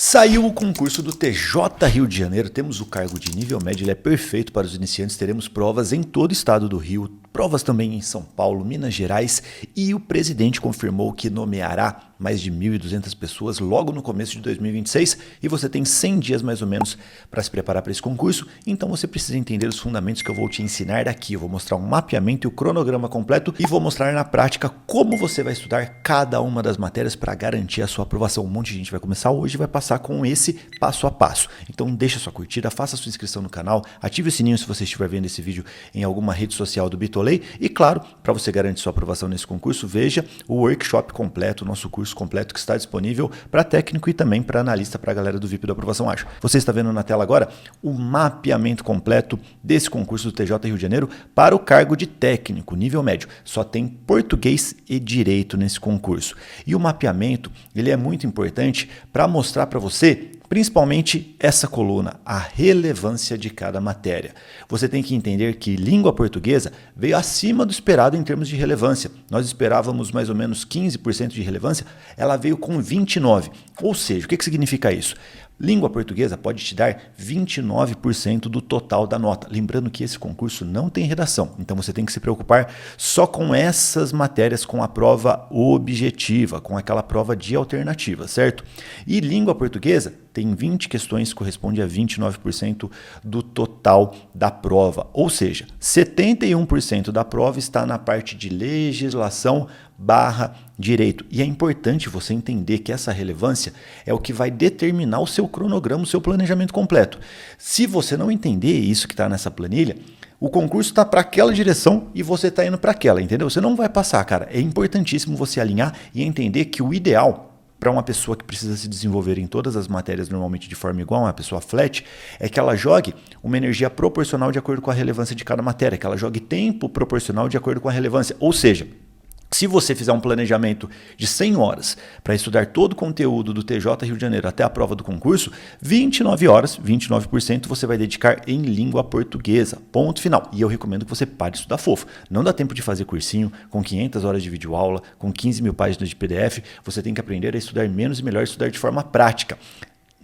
Saiu o concurso do TJ Rio de Janeiro, temos o cargo de nível médio, ele é perfeito para os iniciantes, teremos provas em todo o estado do Rio, provas também em São Paulo, Minas Gerais, e o presidente confirmou que nomeará mais de 1.200 pessoas logo no começo de 2026 e você tem 100 dias mais ou menos para se preparar para esse concurso, então você precisa entender os fundamentos que eu vou te ensinar aqui. Eu vou mostrar um mapeamento e o cronograma completo e vou mostrar na prática como você vai estudar cada uma das matérias para garantir a sua aprovação. Um monte de gente vai começar hoje e vai passar com esse passo a passo. Então deixa sua curtida, faça sua inscrição no canal, ative o sininho se você estiver vendo esse vídeo em alguma rede social do Bitolei e claro, para você garantir sua aprovação nesse concurso, veja o workshop completo, o nosso curso completo que está disponível para técnico e também para analista, para a galera do VIP da Aprovação Ágil. Você está vendo na tela agora o mapeamento completo desse concurso do TJ Rio de Janeiro para o cargo de técnico, nível médio. Só tem português e direito nesse concurso. E o mapeamento, ele é muito importante para mostrar para você principalmente essa coluna, a relevância de cada matéria. Você tem que entender que língua portuguesa veio acima do esperado em termos de relevância. Nós esperávamos mais ou menos 15% de relevância, ela veio com 29%. Ou seja, o que significa isso? Língua portuguesa pode te dar 29% do total da nota. Lembrando que esse concurso não tem redação, então você tem que se preocupar só com essas matérias, com a prova objetiva, com aquela prova de alternativa, certo? E língua portuguesa tem 20 questões, corresponde a 29% do total da prova. Ou seja, 71% da prova está na parte de legislação / direito. E é importante você entender que essa relevância é o que vai determinar o seu cronograma, o seu planejamento completo. Se você não entender isso que está nessa planilha, o concurso está para aquela direção e você está indo para aquela, entendeu? Você não vai passar, cara. É importantíssimo você alinhar e entender que o ideal para uma pessoa que precisa se desenvolver em todas as matérias normalmente de forma igual, uma pessoa flat, é que ela jogue uma energia proporcional de acordo com a relevância de cada matéria, que ela jogue tempo proporcional de acordo com a relevância. Ou seja, se você fizer um planejamento de 100 horas para estudar todo o conteúdo do TJ Rio de Janeiro até a prova do concurso, 29 horas, 29% você vai dedicar em língua portuguesa, ponto final. E eu recomendo que você pare de estudar fofo. Não dá tempo de fazer cursinho com 500 horas de videoaula, com 15 mil páginas de PDF, você tem que aprender a estudar menos e melhor estudar de forma prática.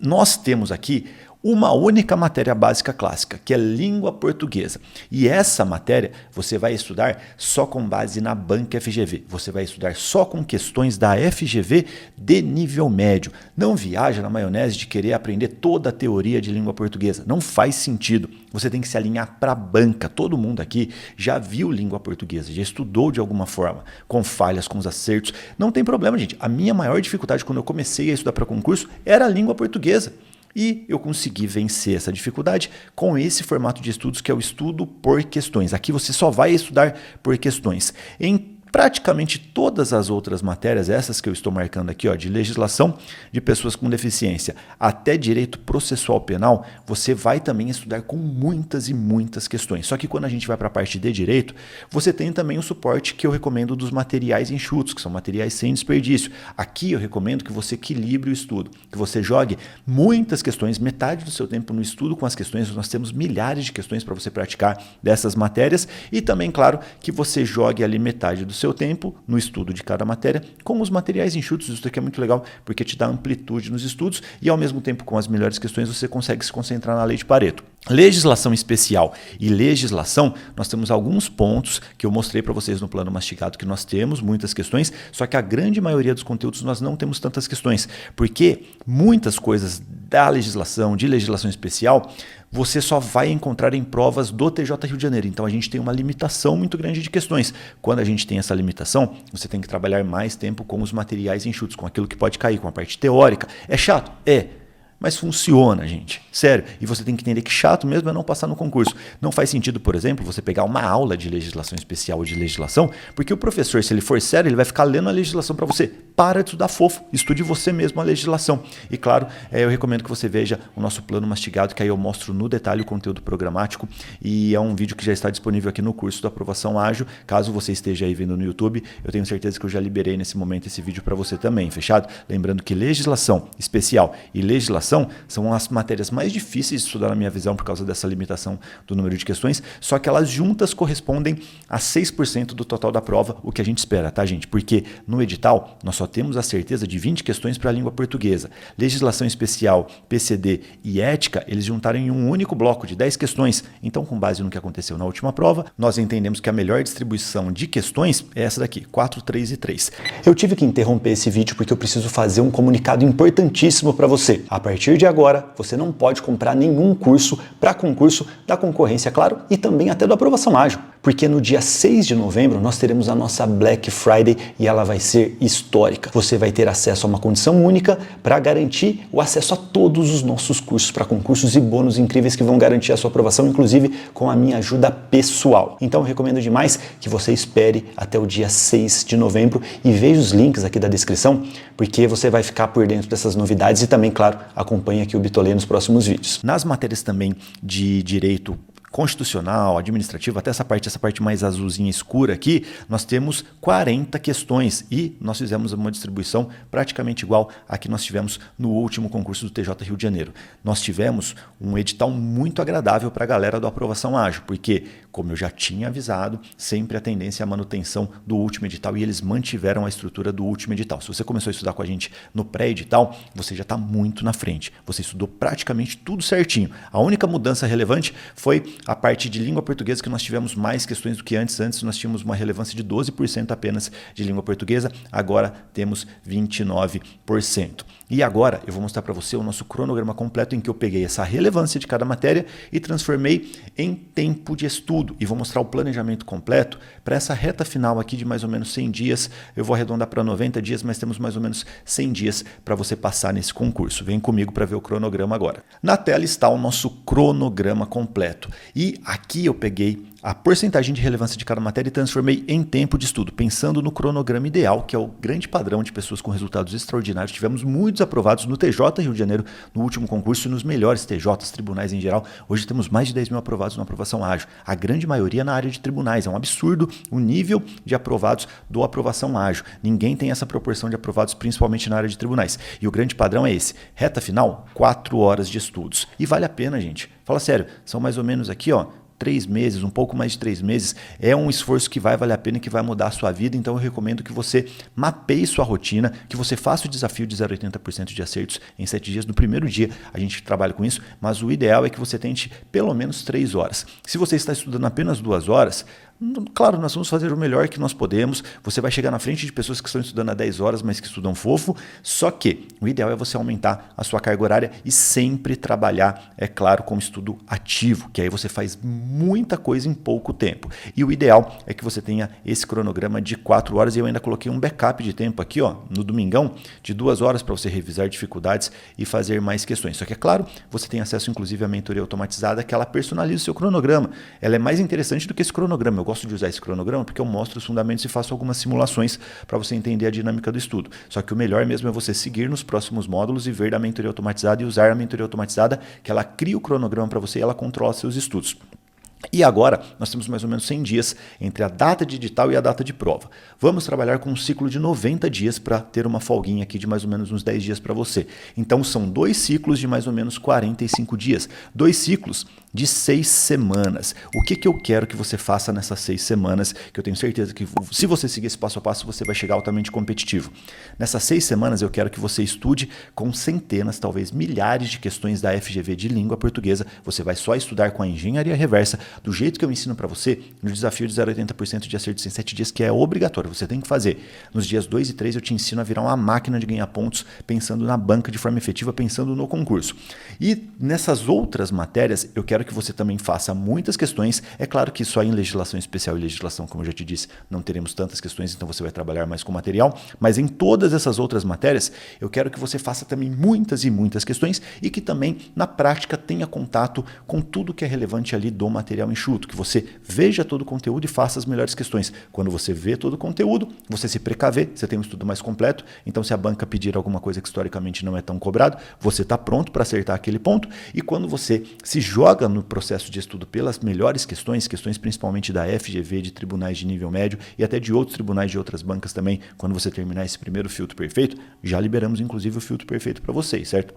Nós temos aqui uma única matéria básica clássica, que é língua portuguesa. E essa matéria você vai estudar só com base na banca FGV. Você vai estudar só com questões da FGV de nível médio. Não viaja na maionese de querer aprender toda a teoria de língua portuguesa. Não faz sentido. Você tem que se alinhar para a banca. Todo mundo aqui já viu língua portuguesa, já estudou de alguma forma, com falhas, com os acertos. Não tem problema, gente. A minha maior dificuldade quando eu comecei a estudar para concurso era a língua portuguesa. E eu consegui vencer essa dificuldade com esse formato de estudos que é o estudo por questões. Aqui você só vai estudar por questões. Em praticamente todas as outras matérias, essas que eu estou marcando aqui, ó, de legislação de pessoas com deficiência até direito processual penal, você vai também estudar com muitas e muitas questões. Só que quando a gente vai para a parte de direito, você tem também o suporte que eu recomendo dos materiais enxutos, que são materiais sem desperdício. Aqui eu recomendo que você equilibre o estudo, que você jogue muitas questões, metade do seu tempo no estudo com as questões. Nós temos milhares de questões para você praticar dessas matérias e também, claro, que você jogue ali metade do seu tempo no estudo de cada matéria com os materiais enxutos. Isso aqui é muito legal porque te dá amplitude nos estudos e ao mesmo tempo com as melhores questões você consegue se concentrar na lei de Pareto. Legislação especial e legislação, nós temos alguns pontos que eu mostrei para vocês no plano mastigado que nós temos muitas questões, só que a grande maioria dos conteúdos nós não temos tantas questões, porque muitas coisas da legislação, de legislação especial, você só vai encontrar em provas do TJ Rio de Janeiro. Então a gente tem uma limitação muito grande de questões. Quando a gente tem essa limitação, você tem que trabalhar mais tempo com os materiais enxutos, com aquilo que pode cair, com a parte teórica. É chato? É. Mas funciona, gente. Sério. E você tem que entender que chato mesmo é não passar no concurso. Não faz sentido, por exemplo, você pegar uma aula de legislação especial ou de legislação, porque o professor, se ele for sério, ele vai ficar lendo a legislação para você. Para de estudar fofo. Estude você mesmo a legislação. E claro, eu recomendo que você veja o nosso plano mastigado, que aí eu mostro no detalhe o conteúdo programático. E é um vídeo que já está disponível aqui no curso da Aprovação Ágil. Caso você esteja aí vendo no YouTube, eu tenho certeza que eu já liberei nesse momento esse vídeo para você também, fechado? Lembrando que legislação especial e legislação limitação, são as matérias mais difíceis de estudar na minha visão por causa dessa limitação do número de questões, só que elas juntas correspondem a 6% do total da prova, o que a gente espera, tá, gente? Porque no edital nós só temos a certeza de 20 questões para a língua portuguesa. Legislação especial, PCD e ética, eles juntaram em um único bloco de 10 questões. Então, com base no que aconteceu na última prova, nós entendemos que a melhor distribuição de questões é essa daqui, 4, 3 e 3. Eu tive que interromper esse vídeo porque eu preciso fazer um comunicado importantíssimo para você. A partir de agora, você não pode comprar nenhum curso para concurso da concorrência, claro, e também até do Aprovação Ágil. Porque no dia 6 de novembro nós teremos a nossa Black Friday e ela vai ser histórica. Você vai ter acesso a uma condição única para garantir o acesso a todos os nossos cursos para concursos e bônus incríveis que vão garantir a sua aprovação, inclusive com a minha ajuda pessoal. Então eu recomendo demais que você espere até o dia 6 de novembro e veja os links aqui da descrição, porque você vai ficar por dentro dessas novidades e também, claro, acompanhe aqui o Bitolê nos próximos vídeos. Nas matérias também de direito constitucional, administrativo, até essa parte mais azulzinha escura aqui, nós temos 40 questões e nós fizemos uma distribuição praticamente igual a que nós tivemos no último concurso do TJ Rio de Janeiro. Nós tivemos um edital muito agradável para a galera do Aprovação Ágil, porque, como eu já tinha avisado, sempre a tendência é a manutenção do último edital e eles mantiveram a estrutura do último edital. Se você começou a estudar com a gente no pré-edital, você já está muito na frente. Você estudou praticamente tudo certinho. A única mudança relevante foi a parte de língua portuguesa, que nós tivemos mais questões do que antes. Antes nós tínhamos uma relevância de 12% apenas de língua portuguesa, agora temos 29%. E agora eu vou mostrar para você o nosso cronograma completo em que eu peguei essa relevância de cada matéria e transformei em tempo de estudo. E vou mostrar o planejamento completo para essa reta final aqui de mais ou menos 100 dias. Eu vou arredondar para 90 dias, mas temos mais ou menos 100 dias para você passar nesse concurso. Vem comigo para ver o cronograma agora. Na tela está o nosso cronograma completo. E aqui eu peguei a porcentagem de relevância de cada matéria e transformei em tempo de estudo, pensando no cronograma ideal, que é o grande padrão de pessoas com resultados extraordinários. Tivemos muitos aprovados no TJ Rio de Janeiro, no último concurso, e nos melhores TJs, tribunais em geral. Hoje temos mais de 10 mil aprovados na Aprovação Ágil. A grande maioria na área de tribunais. É um absurdo o nível de aprovados do Aprovação Ágil. Ninguém tem essa proporção de aprovados, principalmente na área de tribunais. E o grande padrão é esse. Reta final, 4 horas de estudos. E vale a pena, gente. Fala sério, são mais ou menos aqui, ó, 3 meses, um pouco mais de 3 meses, é um esforço que vai valer a pena e que vai mudar a sua vida. Então eu recomendo que você mapeie sua rotina, que você faça o desafio de 0 a 80% de acertos em 7 dias. No primeiro dia a gente trabalha com isso, mas o ideal é que você tente pelo menos 3 horas. Se você está estudando apenas 2 horas, claro, nós vamos fazer o melhor que nós podemos. Você vai chegar na frente de pessoas que estão estudando há 10 horas, mas que estudam fofo. Só que o ideal é você aumentar a sua carga horária e sempre trabalhar, é claro, com estudo ativo, que aí você faz muita coisa em pouco tempo. E o ideal é que você tenha esse cronograma de 4 horas. E eu ainda coloquei um backup de tempo aqui, ó, no domingão, de 2 horas para você revisar dificuldades e fazer mais questões. Só que, é claro, você tem acesso inclusive à mentoria automatizada, que ela personaliza o seu cronograma. Ela é mais interessante do que esse cronograma. Eu gosto de usar esse cronograma porque eu mostro os fundamentos e faço algumas simulações para você entender a dinâmica do estudo. Só que o melhor mesmo é você seguir nos próximos módulos e ver da mentoria automatizada e usar a mentoria automatizada, que ela cria o cronograma para você e ela controla seus estudos. E agora nós temos mais ou menos 100 dias entre a data de edital e a data de prova. Vamos trabalhar com um ciclo de 90 dias para ter uma folguinha aqui de mais ou menos uns 10 dias para você. Então são 2 ciclos de mais ou menos 45 dias. 2 ciclos de 6 semanas. O que eu quero que você faça nessas 6 semanas, que eu tenho certeza que se você seguir esse passo a passo, você vai chegar altamente competitivo. Nessas 6 semanas eu quero que você estude com centenas, talvez milhares de questões da FGV de língua portuguesa. Você vai só estudar com a engenharia reversa, do jeito que eu ensino para você, no desafio de 0 a 80% de acertos em 7 dias, que é obrigatório, você tem que fazer. Nos dias 2 e 3 eu te ensino a virar uma máquina de ganhar pontos, pensando na banca de forma efetiva, pensando no concurso. E nessas outras matérias, eu quero que você também faça muitas questões. É claro que só em legislação especial e legislação, como eu já te disse, não teremos tantas questões, então você vai trabalhar mais com material. Mas em todas essas outras matérias, eu quero que você faça também muitas e muitas questões e que também, na prática, tenha contato com tudo que é relevante ali do material enxuto, que você veja todo o conteúdo e faça as melhores questões. Quando você vê todo o conteúdo, você se precaver, você tem um estudo mais completo, então se a banca pedir alguma coisa que historicamente não é tão cobrado, você está pronto para acertar aquele ponto, e quando você se joga no processo de estudo pelas melhores questões principalmente da FGV, de tribunais de nível médio e até de outros tribunais de outras bancas também, quando você terminar esse primeiro filtro perfeito, já liberamos inclusive o filtro perfeito para vocês, certo?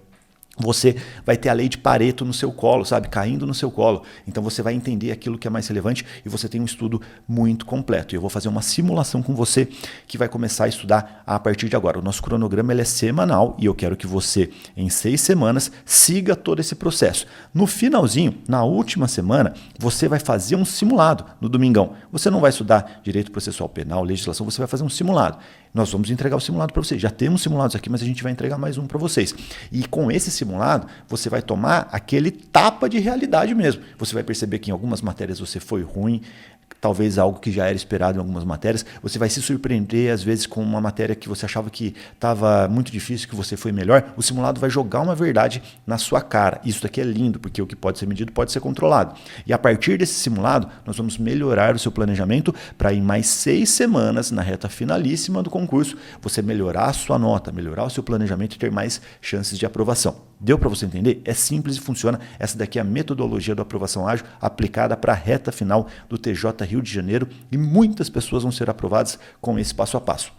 você vai ter a lei de Pareto no seu colo, sabe? Caindo no seu colo. Então você vai entender aquilo que é mais relevante e você tem um estudo muito completo. E eu vou fazer uma simulação com você que vai começar a estudar a partir de agora. O nosso cronograma ele é semanal e eu quero que você, em 6 semanas, siga todo esse processo. No finalzinho, na última semana, você vai fazer um simulado no domingão. Você não vai estudar direito processual penal, legislação, você vai fazer um simulado. Nós vamos entregar o simulado para vocês. Já temos simulados aqui, mas a gente vai entregar mais um para vocês. E com esse simulado, você vai tomar aquele tapa de realidade mesmo. Você vai perceber que em algumas matérias você foi ruim, talvez algo que já era esperado em algumas matérias. Você vai se surpreender, às vezes, com uma matéria que você achava que estava muito difícil, que você foi melhor. O simulado vai jogar uma verdade na sua cara. Isso daqui é lindo, porque o que pode ser medido pode ser controlado. E a partir desse simulado, nós vamos melhorar o seu planejamento para em mais 6 semanas, na reta finalíssima do concurso, você melhorar a sua nota, melhorar o seu planejamento e ter mais chances de aprovação. Deu para você entender? É simples e funciona. Essa daqui é a metodologia da aprovação ágil aplicada para a reta final do TJ Rio de Janeiro e muitas pessoas vão ser aprovadas com esse passo a passo.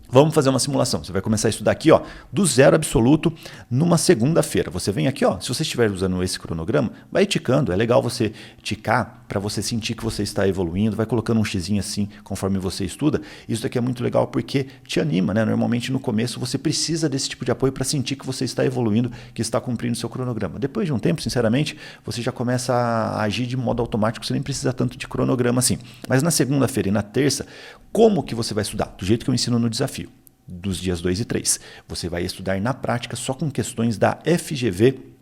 Vamos fazer uma simulação. Você vai começar a estudar aqui, ó, do zero absoluto numa segunda-feira. Você vem aqui, ó, se você estiver usando esse cronograma, vai ticando. É legal você ticar para você sentir que você está evoluindo. Vai colocando um xizinho assim conforme você estuda. Isso daqui é muito legal porque te anima, né? Normalmente no começo você precisa desse tipo de apoio para sentir que você está evoluindo, que está cumprindo o seu cronograma. Depois de um tempo, sinceramente, você já começa a agir de modo automático. Você nem precisa tanto de cronograma assim. Mas na segunda-feira e na terça, como que você vai estudar? Do jeito que eu ensino no desafio, dos dias 2 e 3. Você vai estudar na prática só com questões da FGV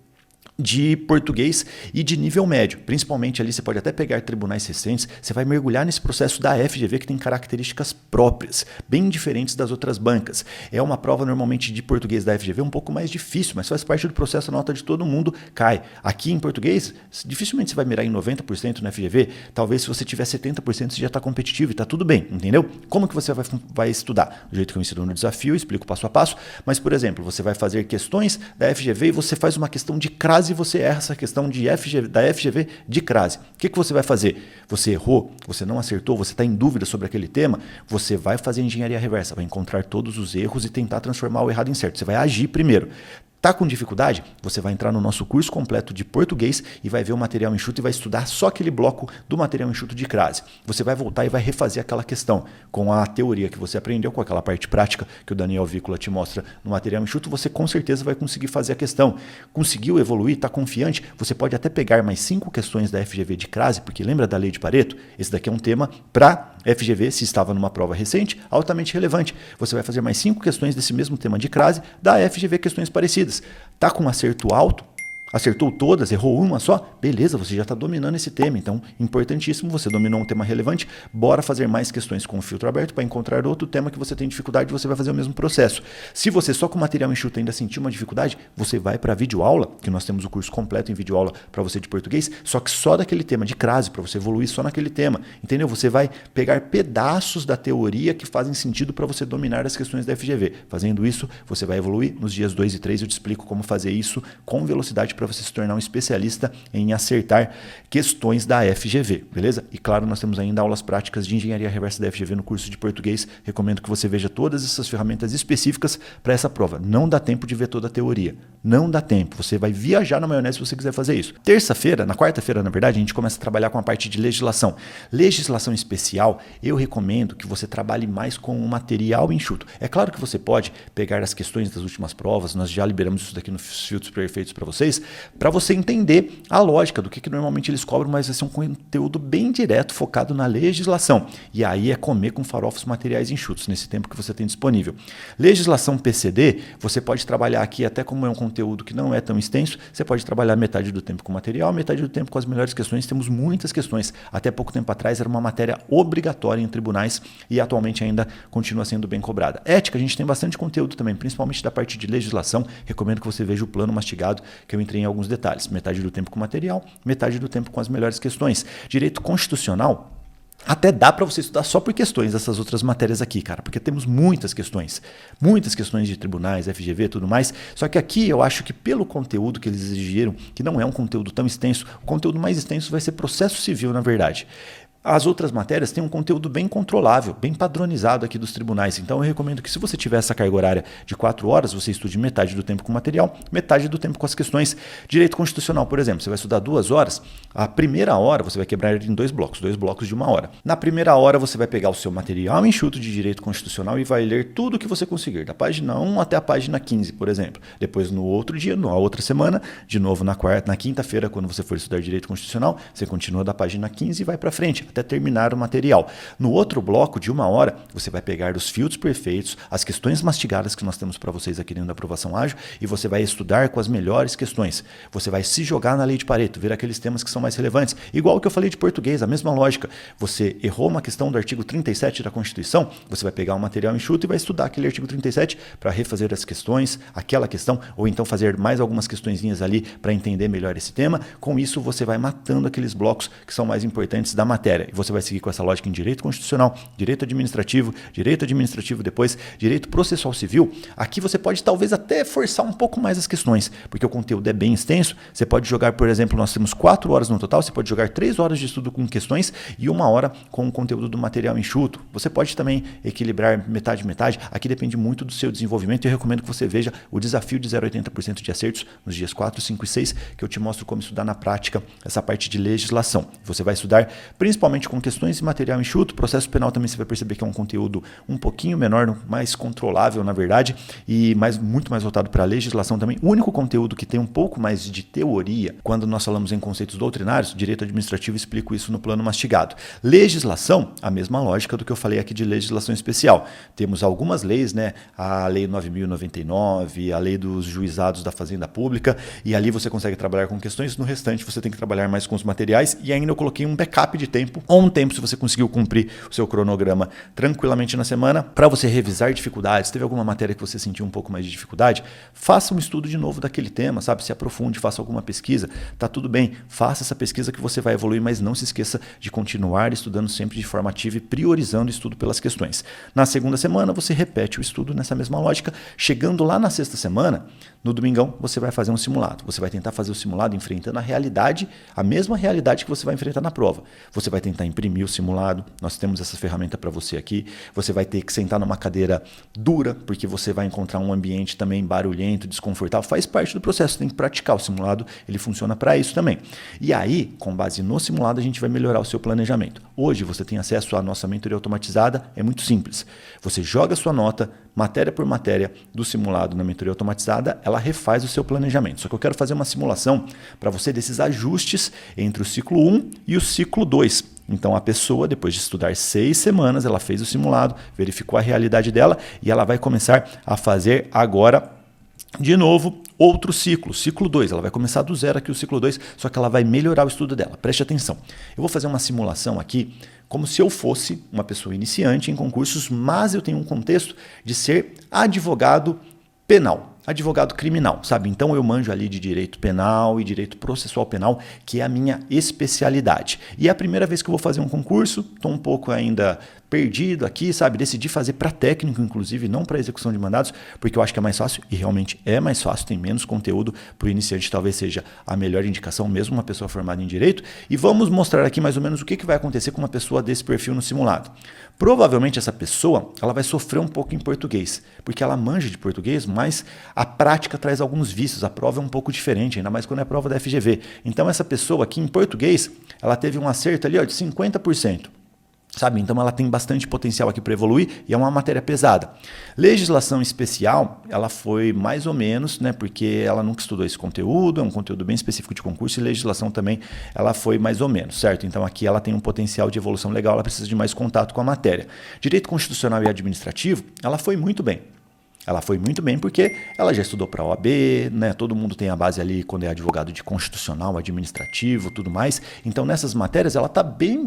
de português e de nível médio. Principalmente ali você pode até pegar tribunais recentes, você vai mergulhar nesse processo da FGV que tem características próprias, bem diferentes das outras bancas. É uma prova normalmente de português da FGV um pouco mais difícil, mas faz parte do processo, a nota de todo mundo cai. Aqui em português, dificilmente você vai mirar em 90% na FGV, talvez se você tiver 70% você já está competitivo e está tudo bem, entendeu? Como que você vai estudar? Do jeito que eu ensino no desafio, eu explico passo a passo, mas por exemplo, você vai fazer questões da FGV e você faz uma questão de crase e você erra essa questão de da FGV de crase. O que você vai fazer? Você errou, você não acertou, você está em dúvida sobre aquele tema, você vai fazer engenharia reversa, vai encontrar todos os erros e tentar transformar o errado em certo. Você vai agir primeiro. Está com dificuldade? Você vai entrar no nosso curso completo de português e vai ver o material enxuto e vai estudar só aquele bloco do material enxuto de crase. Você vai voltar e vai refazer aquela questão com a teoria que você aprendeu, com aquela parte prática que o Daniel Vícola te mostra no material enxuto, você com certeza vai conseguir fazer a questão. Conseguiu evoluir? Está confiante? Você pode até pegar mais 5 questões da FGV de crase, porque lembra da lei de Pareto? Esse daqui é um tema para FGV, se estava numa prova recente, altamente relevante. Você vai fazer mais 5 questões desse mesmo tema de crase da FGV, questões parecidas. Tá com um acerto alto? Acertou todas, errou uma só? Beleza, você já está dominando esse tema. Então, importantíssimo, você dominou um tema relevante. Bora fazer mais questões com o filtro aberto para encontrar outro tema que você tem dificuldade, você vai fazer o mesmo processo. Se você só com material enxuto ainda sentir uma dificuldade, você vai para a videoaula, que nós temos o curso completo em videoaula para você de português, só que só daquele tema de crase, para você evoluir só naquele tema. Entendeu? Você vai pegar pedaços da teoria que fazem sentido para você dominar as questões da FGV. Fazendo isso, você vai evoluir. Nos dias 2 e 3 eu te explico como fazer isso com velocidade para você se tornar um especialista em acertar questões da FGV, beleza? E claro, nós temos ainda aulas práticas de engenharia reversa da FGV no curso de português. Recomendo que você veja todas essas ferramentas específicas para essa prova. Não dá tempo de ver toda a teoria. Não dá tempo. Você vai viajar na maionese se você quiser fazer isso. Terça-feira, na quarta-feira, na verdade, a gente começa a trabalhar com a parte de legislação. Legislação especial, eu recomendo que você trabalhe mais com o material enxuto. É claro que você pode pegar as questões das últimas provas, nós já liberamos isso daqui nos filtros perfeitos para vocês, para você entender a lógica do que normalmente eles cobram, mas vai ser um conteúdo bem direto, focado na legislação. E aí é comer com farofos materiais enxutos, nesse tempo que você tem disponível. Legislação PCD, você pode trabalhar aqui, até como é um conteúdo que não é tão extenso, você pode trabalhar metade do tempo com material, metade do tempo com as melhores questões. Temos muitas questões. Até pouco tempo atrás era uma matéria obrigatória em tribunais e atualmente ainda continua sendo bem cobrada. Ética, a gente tem bastante conteúdo também, principalmente da parte de legislação. Recomendo que você veja o plano mastigado, que eu entrei em alguns detalhes. Metade do tempo com material, metade do tempo com as melhores questões. Direito constitucional, até dá para você estudar só por questões dessas outras matérias aqui, cara, porque temos muitas questões de tribunais, FGV e tudo mais, só que aqui eu acho que pelo conteúdo que eles exigiram, que não é um conteúdo tão extenso, o conteúdo mais extenso vai ser processo civil, na verdade. As outras matérias têm um conteúdo bem controlável, bem padronizado aqui dos tribunais. Então eu recomendo que se você tiver essa carga horária de 4 horas, você estude metade do tempo com material, metade do tempo com as questões. Direito constitucional, por exemplo, você vai estudar 2 horas, a primeira hora você vai quebrar em 2 blocos de 1 hora. Na primeira hora você vai pegar o seu material enxuto de direito constitucional e vai ler tudo o que você conseguir, da página 1 até a página 15, por exemplo. Depois no outro dia, na outra semana, de novo na quinta-feira, quando você for estudar direito constitucional, você continua da página 15 e vai para frente, até terminar o material. No outro bloco de 1 hora, você vai pegar os filtros perfeitos, as questões mastigadas que nós temos para vocês aqui dentro da aprovação ágil e você vai estudar com as melhores questões. Você vai se jogar na lei de Pareto, ver aqueles temas que são mais relevantes. Igual que eu falei de português, a mesma lógica. Você errou uma questão do artigo 37 da Constituição, você vai pegar um material enxuto e vai estudar aquele artigo 37 para refazer as questões, aquela questão, ou então fazer mais algumas questõezinhas ali para entender melhor esse tema. Com isso, você vai matando aqueles blocos que são mais importantes da matéria. E você vai seguir com essa lógica em direito constitucional, direito administrativo depois, direito processual civil. Aqui você pode talvez até forçar um pouco mais as questões, porque o conteúdo é bem extenso. Você pode jogar, por exemplo, nós temos 4 horas no total, você pode jogar 3 horas de estudo com questões e 1 hora com o conteúdo do material enxuto. Você pode também equilibrar metade. Aqui depende muito do seu desenvolvimento e eu recomendo que você veja o desafio de 0 a 80% de acertos nos dias 4, 5 e 6, que eu te mostro como estudar na prática essa parte de legislação. Você vai estudar principalmente com questões de material enxuto. Processo penal também você vai perceber que é um conteúdo um pouquinho menor, mais controlável na verdade, e muito mais voltado para a legislação também. O único conteúdo que tem um pouco mais de teoria, quando nós falamos em conceitos doutrinários, direito administrativo, explico isso no plano mastigado. Legislação, a mesma lógica do que eu falei aqui de legislação especial. Temos algumas leis, né? A Lei 9.099, a Lei dos Juizados da Fazenda Pública, e ali você consegue trabalhar com questões, no restante você tem que trabalhar mais com os materiais, e ainda eu coloquei um backup de tempo, ou um tempo se você conseguiu cumprir o seu cronograma tranquilamente na semana, para você revisar dificuldades. Teve alguma matéria que você sentiu um pouco mais de dificuldade? Faça um estudo de novo daquele tema, sabe? Se aprofunde, faça alguma pesquisa, tá tudo bem, faça essa pesquisa que você vai evoluir, mas não se esqueça de continuar estudando sempre de forma ativa e priorizando o estudo pelas questões. Na segunda semana, você repete o estudo nessa mesma lógica. Chegando lá na sexta semana, no domingão, você vai fazer um simulado. Você vai tentar fazer o simulado enfrentando a realidade, a mesma realidade que você vai enfrentar na prova. Você vai tentar imprimir o simulado. Nós temos essa ferramenta para você aqui. Você vai ter que sentar numa cadeira dura, porque você vai encontrar um ambiente também barulhento, desconfortável. Faz parte do processo, você tem que praticar o simulado. Ele funciona para isso também. E aí, com base no simulado, a gente vai melhorar o seu planejamento. Hoje, você tem acesso à nossa mentoria automatizada. É muito simples. Você joga a sua nota, matéria por matéria do simulado na mentoria automatizada, ela refaz o seu planejamento. Só que eu quero fazer uma simulação para você desses ajustes entre o ciclo 1 e o ciclo 2. Então a pessoa, depois de estudar 6 semanas, ela fez o simulado, verificou a realidade dela e ela vai começar a fazer agora, de novo, outro ciclo, ciclo 2. Ela vai começar do zero aqui o ciclo 2, só que ela vai melhorar o estudo dela. Preste atenção. Eu vou fazer uma simulação aqui como se eu fosse uma pessoa iniciante em concursos, mas eu tenho um contexto de ser advogado penal. Advogado criminal, sabe? Então eu manjo ali de direito penal e direito processual penal, que é a minha especialidade. E é a primeira vez que eu vou fazer um concurso, estou um pouco ainda perdido aqui, sabe? Decidi fazer para técnico, inclusive, não para execução de mandados, porque eu acho que é mais fácil, e realmente é mais fácil, tem menos conteúdo para o iniciante, talvez seja a melhor indicação, mesmo uma pessoa formada em direito. E vamos mostrar aqui mais ou menos o que vai acontecer com uma pessoa desse perfil no simulado. Provavelmente essa pessoa ela vai sofrer um pouco em português, porque ela manja de português, mas a prática traz alguns vícios, a prova é um pouco diferente, ainda mais quando é a prova da FGV. Então essa pessoa aqui em português, ela teve um acerto ali de 50%. Sabe? Então ela tem bastante potencial aqui para evoluir e é uma matéria pesada. Legislação especial, ela foi mais ou menos, né, porque ela nunca estudou esse conteúdo, é um conteúdo bem específico de concurso, e legislação também, ela foi mais ou menos, certo? Então aqui ela tem um potencial de evolução legal, ela precisa de mais contato com a matéria. Direito constitucional e administrativo, ela foi muito bem. Ela foi muito bem porque ela já estudou para a OAB, né? Todo mundo tem a base ali quando é advogado de constitucional, administrativo, tudo mais. Então nessas matérias ela está bem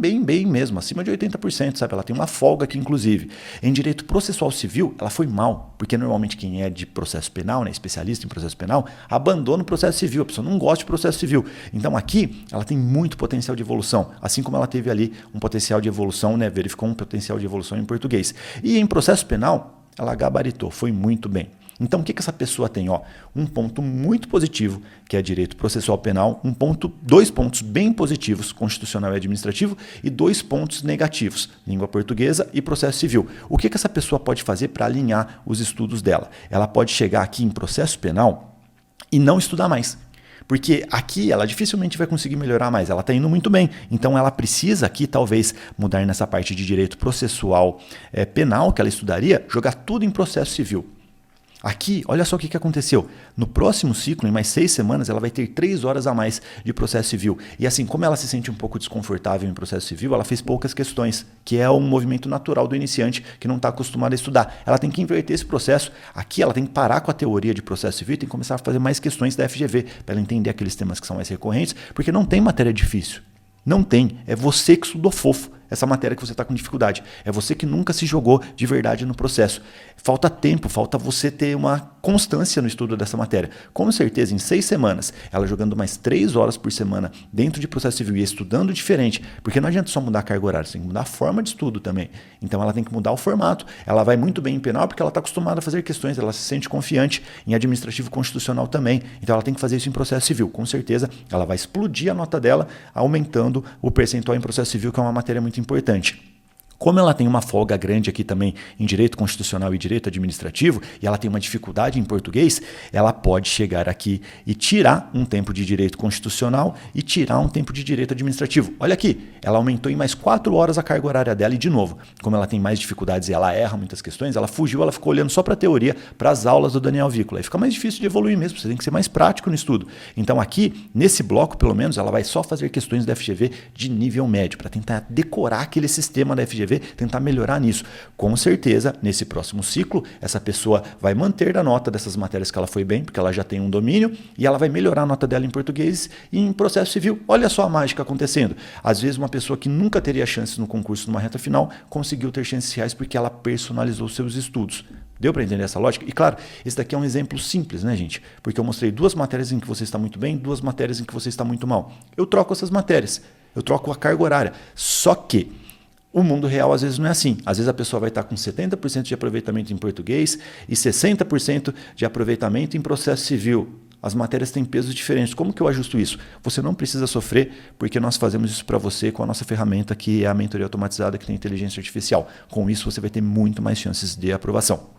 mesmo, acima de 80%, sabe? Ela tem uma folga aqui inclusive. Em direito processual civil, ela foi mal, porque normalmente quem é de processo penal, né, especialista em processo penal, abandona o processo civil, a pessoa não gosta de processo civil. Então aqui ela tem muito potencial de evolução, assim como ela teve ali um potencial de evolução, né? Verificou um potencial de evolução em português. E em processo penal, ela gabaritou, foi muito bem. Então, o que essa pessoa tem? Um ponto muito positivo, que é direito processual penal, dois pontos bem positivos, constitucional e administrativo, e 2 pontos negativos, língua portuguesa e processo civil. O que essa pessoa pode fazer para alinhar os estudos dela? Ela pode chegar aqui em processo penal e não estudar mais. Porque aqui ela dificilmente vai conseguir melhorar mais, ela está indo muito bem. Então ela precisa aqui talvez mudar nessa parte de direito processual penal que ela estudaria, jogar tudo em processo civil. Aqui, olha só o que aconteceu. No próximo ciclo, em mais 6 semanas, ela vai ter 3 horas a mais de processo civil. E assim, como ela se sente um pouco desconfortável em processo civil, ela fez poucas questões, que é um movimento natural do iniciante que não está acostumado a estudar. Ela tem que inverter esse processo. Aqui ela tem que parar com a teoria de processo civil e tem que começar a fazer mais questões da FGV, para ela entender aqueles temas que são mais recorrentes, porque não tem matéria difícil. Não tem. É você que estudou fofo essa matéria que você está com dificuldade. É você que nunca se jogou de verdade no processo. Falta tempo, falta você ter uma constância no estudo dessa matéria. Com certeza, em 6 semanas, ela jogando mais 3 horas por semana dentro de processo civil e estudando diferente, porque não adianta só mudar a carga horária, você tem que mudar a forma de estudo também. Então ela tem que mudar o formato. Ela vai muito bem em penal porque ela está acostumada a fazer questões, ela se sente confiante em administrativo constitucional também. Então ela tem que fazer isso em processo civil. Com certeza, ela vai explodir a nota dela, aumentando o percentual em processo civil, que é uma matéria muito importante. Como ela tem uma folga grande aqui também em direito constitucional e direito administrativo, e ela tem uma dificuldade em português, ela pode chegar aqui e tirar um tempo de direito constitucional e tirar um tempo de direito administrativo. Olha aqui, ela aumentou em mais 4 horas a carga horária dela e, de novo, como ela tem mais dificuldades e ela erra muitas questões, ela fugiu, ela ficou olhando só para a teoria, para as aulas do Daniel Vícola. Aí fica mais difícil de evoluir mesmo, você tem que ser mais prático no estudo. Então aqui, nesse bloco, pelo menos, ela vai só fazer questões da FGV de nível médio, para tentar decorar aquele sistema da FGV, tentar melhorar nisso. Com certeza, nesse próximo ciclo, essa pessoa vai manter a nota dessas matérias que ela foi bem, porque ela já tem um domínio, e ela vai melhorar a nota dela em português e em processo civil. Olha só a mágica acontecendo. Às vezes, uma pessoa que nunca teria chances no concurso numa reta final, conseguiu ter chances reais porque ela personalizou seus estudos. Deu para entender essa lógica? E claro, esse daqui é um exemplo simples, né, gente? Porque eu mostrei 2 matérias em que você está muito bem, 2 matérias em que você está muito mal. Eu troco essas matérias, eu troco a carga horária. Só que o mundo real às vezes não é assim. Às vezes a pessoa vai estar com 70% de aproveitamento em português e 60% de aproveitamento em processo civil. As matérias têm pesos diferentes. Como que eu ajusto isso? Você não precisa sofrer, porque nós fazemos isso para você com a nossa ferramenta, que é a mentoria automatizada, que tem inteligência artificial. Com isso você vai ter muito mais chances de aprovação.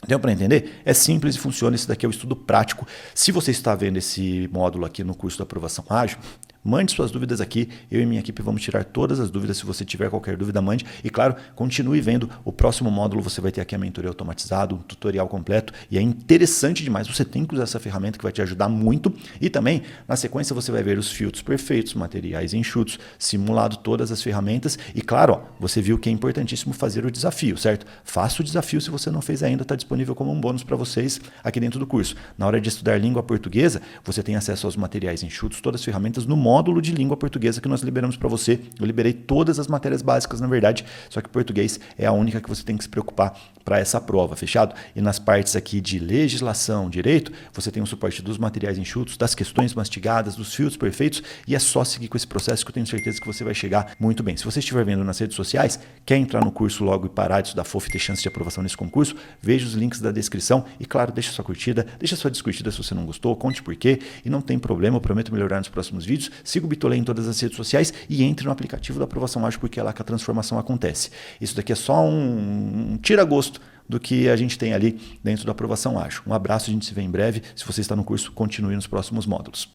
Deu para entender? É simples e funciona. Esse daqui é o estudo prático. Se você está vendo esse módulo aqui no curso da aprovação ágil, mande suas dúvidas aqui, eu e minha equipe vamos tirar todas as dúvidas. Se você tiver qualquer dúvida, mande. E claro, continue vendo o próximo módulo, você vai ter aqui a mentoria automatizada, um tutorial completo, e é interessante demais. Você tem que usar essa ferramenta que vai te ajudar muito. E também, na sequência, você vai ver os filtros perfeitos, materiais enxutos, simulado todas as ferramentas. E claro, você viu que é importantíssimo fazer o desafio, certo? Faça o desafio se você não fez ainda, está disponível como um bônus para vocês aqui dentro do curso. Na hora de estudar língua portuguesa, você tem acesso aos materiais enxutos, todas as ferramentas no módulo de língua portuguesa que nós liberamos para você. Eu liberei todas as matérias básicas, na verdade, só que português é a única que você tem que se preocupar para essa prova, fechado? E nas partes aqui de legislação, direito, você tem o suporte dos materiais enxutos, das questões mastigadas, dos filtros perfeitos, e é só seguir com esse processo que eu tenho certeza que você vai chegar muito bem. Se você estiver vendo nas redes sociais, quer entrar no curso logo e parar de estudar fofo e ter chance de aprovação nesse concurso, veja os links da descrição e, claro, deixa sua curtida, deixa sua descurtida se você não gostou, conte por quê, e não tem problema, eu prometo melhorar nos próximos vídeos. Siga o Bitolê em todas as redes sociais e entre no aplicativo da aprovação ágil, porque é lá que a transformação acontece. Isso daqui é só um tira-gosto do que a gente tem ali dentro da aprovação ágil. Um abraço, a gente se vê em breve. Se você está no curso, continue nos próximos módulos.